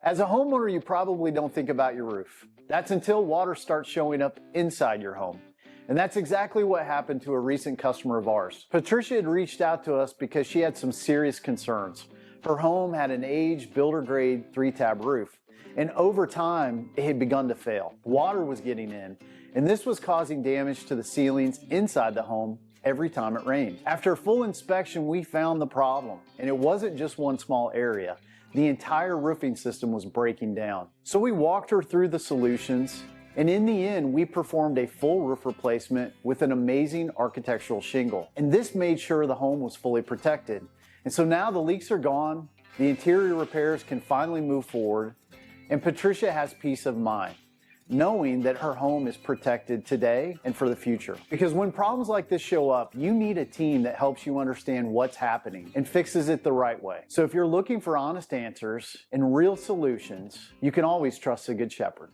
As a homeowner, you probably don't think about your roof. That's until water starts showing up inside your home. And that's exactly what happened to a recent customer of ours. Patricia had reached out to us because she had some serious concerns. Her home had an aged builder-grade 3-tab roof, and over time, it had begun to fail. Water was getting in, and this was causing damage to the ceilings inside the home every time it rained. After a full inspection, we found the problem, and it wasn't just one small area. The entire roofing system was breaking down. So we walked her through the solutions, and in the end, we performed a full roof replacement with an amazing architectural shingle. And this made sure the home was fully protected. And so now the leaks are gone, the interior repairs can finally move forward, and Patricia has peace of mind, knowing that her home is protected today and for the future. Because when problems like this show up, you need a team that helps you understand what's happening and fixes it the right way. So if you're looking for honest answers and real solutions, you can always trust a Good Shepherd.